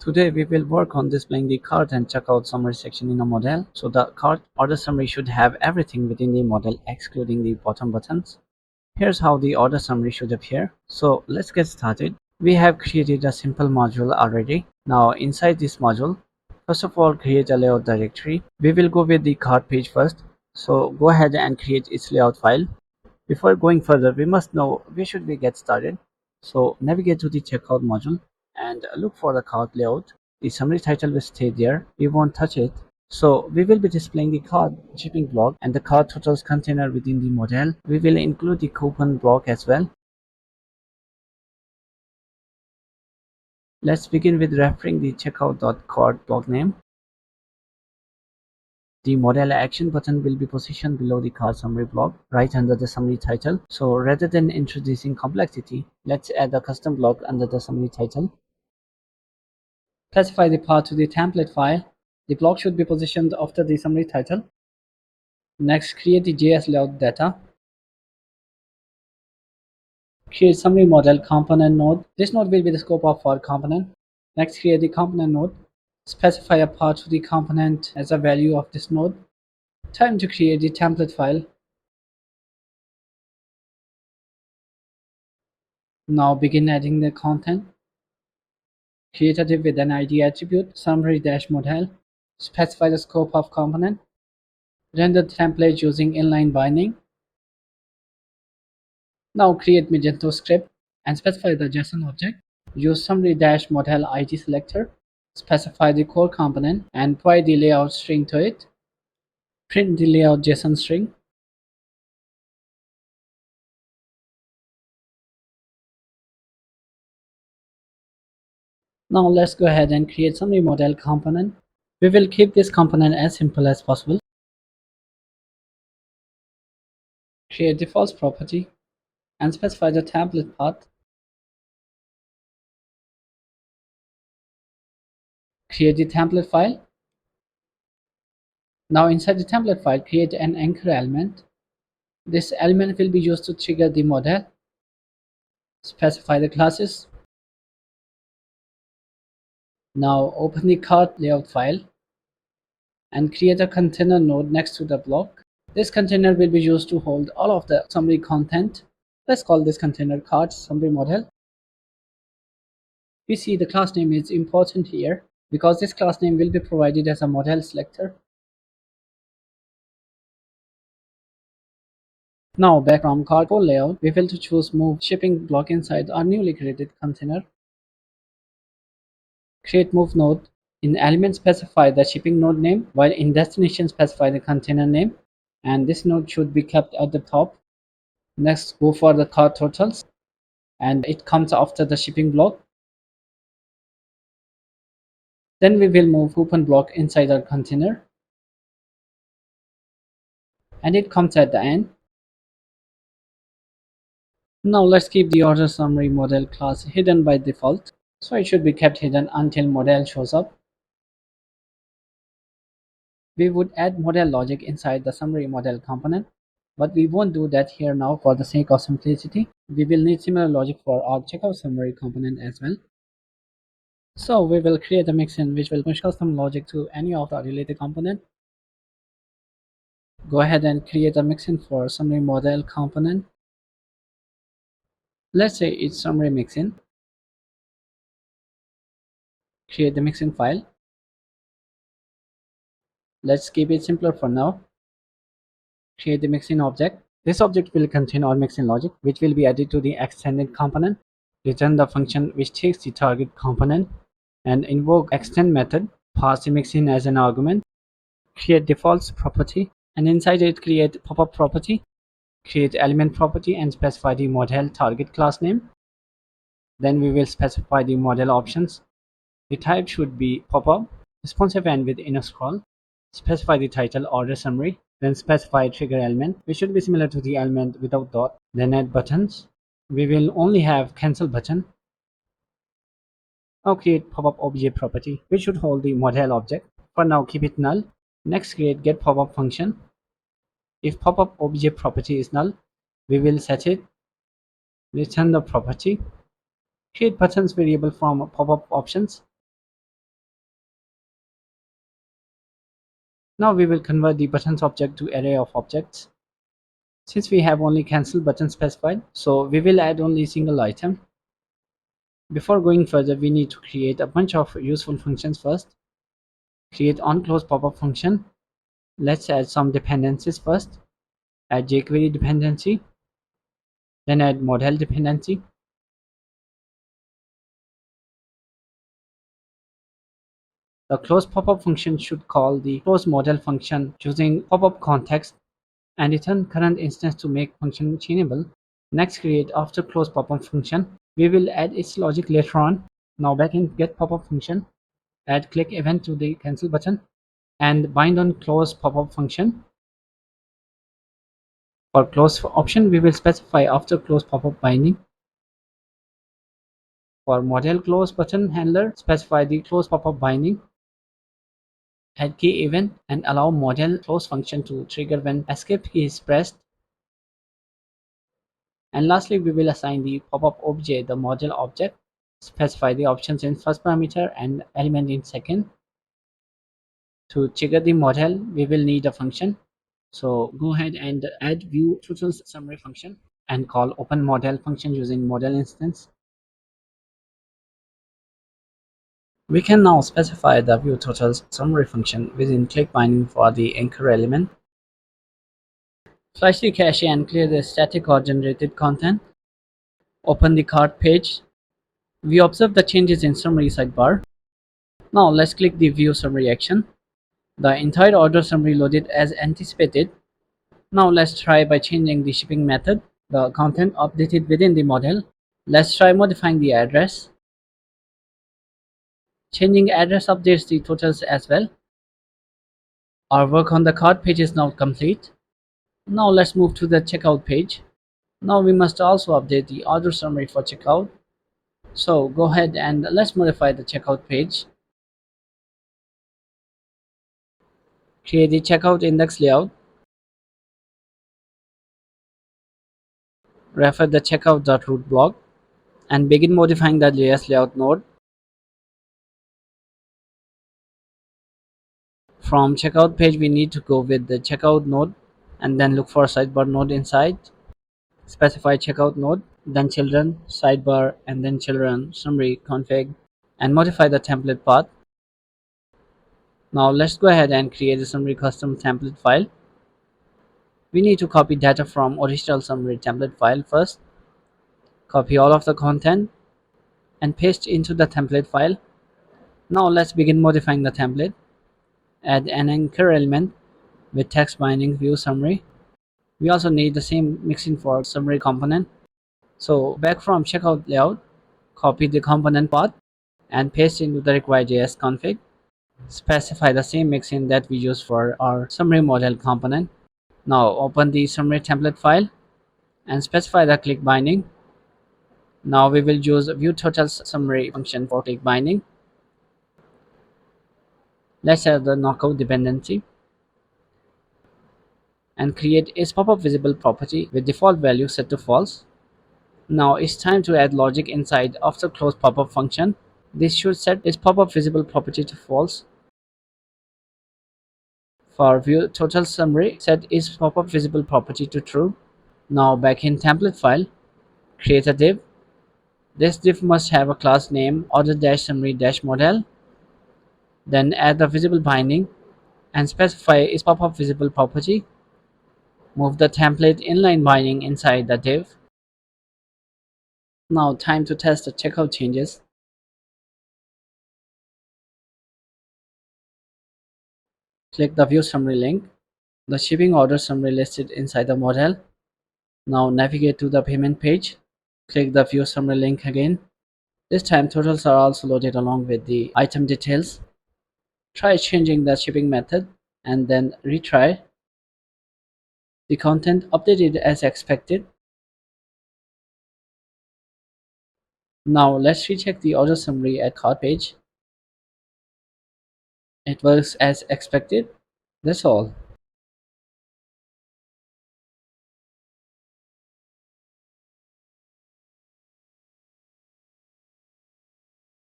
Today we will work on displaying the cart and checkout summary section in a model. So the cart order summary should have everything within the model excluding the bottom buttons. Here's how the order summary should appear. So let's get started. We have created a simple module already. Now inside this module, first of all create a layout directory. We will go with the cart page first. So go ahead and create its layout file. Before going further, we must know where should we get started. So navigate to the checkout module and look for the cart layout. The summary title will stay there. We won't touch it. So we will be displaying the cart shipping block and the cart totals container within the model. We will include the coupon block as well. Let's begin with referring the checkout.cart block name. The model action button will be positioned below the cart summary block, right under the summary title. So rather than introducing complexity, let's add a custom block under the summary title. Specify the path to the template file. The block should be positioned after the summary title. Next, create the JS layout data. Create summary model component node. This node will be the scope of our component. Next, create the component node. Specify a path to the component as a value of this node. Time to create the template file. Now begin adding the content. Create a div with an ID attribute, summary-model. Specify the scope of component. Render the template using inline binding. Now create Magento script and specify the JSON object. Use summary-model ID selector. Specify the core component and provide the layout string to it. Print the layout JSON string. Now let's go ahead and create summary model component. We will keep this component as simple as possible. Create defaults property and specify the template path. Create the template file. Now inside the template file, create an anchor element. This element will be used to trigger the model. Specify the classes. Now open the cart layout file and create a container node next to the block. This container will be used to hold all of the summary content. Let's call this container cart summary model. We see the class name is important here because this class name will be provided as a model selector. Now back from cart layout, we will choose move shipping block inside our newly created container. Create move node. In element specify the shipping node name, while in destination specify the container name, and this node should be kept at the top. Next, go for the cart totals, and it comes after the shipping block. Then we will move coupon block inside our container, and it comes at the end. Now let's keep the order summary model class hidden by default, so it should be kept hidden until model shows up. We would add model logic inside the summary model component, but we won't do that here now for the sake of simplicity. We will need similar logic for our checkout summary component as well. So we will create a mixin which will push custom logic to any of the related component. Go ahead and create a mixin for summary model component. Let's say it's summary-mixin. Create the mixin file. Let's keep it simpler for now. Create the mixin object. This object will contain all mixin logic, which will be added to the extended component. Return the function which takes the target component and invoke extend method. Pass the mixin as an argument. Create defaults property, and inside it create pop-up property. Create element property and specify the model target class name. Then we will specify the model options. The type should be pop-up, responsive and with inner scroll. Specify the title order summary. Then specify trigger element, which should be similar to the element without dot. Then add buttons. We will only have cancel button. Now create pop-up object property, which should hold the model object. For now, keep it null. Next, create get pop-up function. If pop-up object property is null, we will set it. Return the property. Create buttons variable from pop-up options. Now we will convert the buttons object to array of objects. Since we have only cancel button specified, so we will add only single item. Before going further, we need to create a bunch of useful functions first. Create onClose pop-up function. Let's add some dependencies first. Add jQuery dependency, then add model dependency. The close pop-up function should call the close model function using pop-up context and return current instance to make function chainable. Next, create after close pop-up function. We will add its logic later on. Now back in get pop-up function, add click event to the cancel button and bind on close pop-up function. For close option, we will specify after close pop-up binding. For model close button handler, specify the close pop-up binding. Add key event and allow model close function to trigger when escape key is pressed. And lastly, we will assign the pop-up object the model object. Specify the options in first parameter and element in second. To trigger the model, we will need a function. So go ahead and add viewTotalsSummary function and call open model function using model instance. We can now specify the viewTotalsSummary function within click binding for the anchor element. Flush the cache and clear the static or generated content. Open the cart page. We observe the changes in summary sidebar. Now let's click the view summary action. The entire order summary loaded as anticipated. Now let's try by changing the shipping method. The content updated within the model. Let's try modifying the address. Changing address updates the totals as well. Our work on the cart page is now complete. Now let's move to the checkout page. Now we must also update the order summary for checkout. So go ahead and let's modify the checkout page. Create the checkout index layout. Refer the checkout.root block and begin modifying the layers layout node. From checkout page, we need to go with the checkout node and then look for sidebar node inside. Specify checkout node, then children, sidebar, and then children, summary, config, and modify the template path. Now let's go ahead and create a summary custom template file. We need to copy data from original summary template file first. Copy all of the content and paste into the template file. Now let's begin modifying the template. Add an anchor element with text binding view summary. We also need the same mixin for summary component. So back from checkout layout, copy the component path and paste into the required JS config. Specify the same mixin that we use for our summary model component. Now open the summary template file and specify the click binding. Now we will use viewTotalsSummary function for click binding. Let's add the knockout dependency and create a pop-up visible property with default value set to false. Now it's time to add logic inside after close pop-up function. This should set its pop-up visible property to false. For viewTotalsSummary, set its pop-up visible property to true. Now back in template file, create a div. This div must have a class name order-summary-model. Then add the visible binding and specify its pop-up visible property. Move the template inline binding inside the div. Now time to test the checkout changes. Click the view summary link. The shipping order summary listed inside the model. Now navigate to the payment page. Click the view summary link again. This time totals are also loaded along with the item details. Try changing the shipping method and then retry. The content updated as expected. Now let's recheck the order summary at cart page. It works as expected. That's all.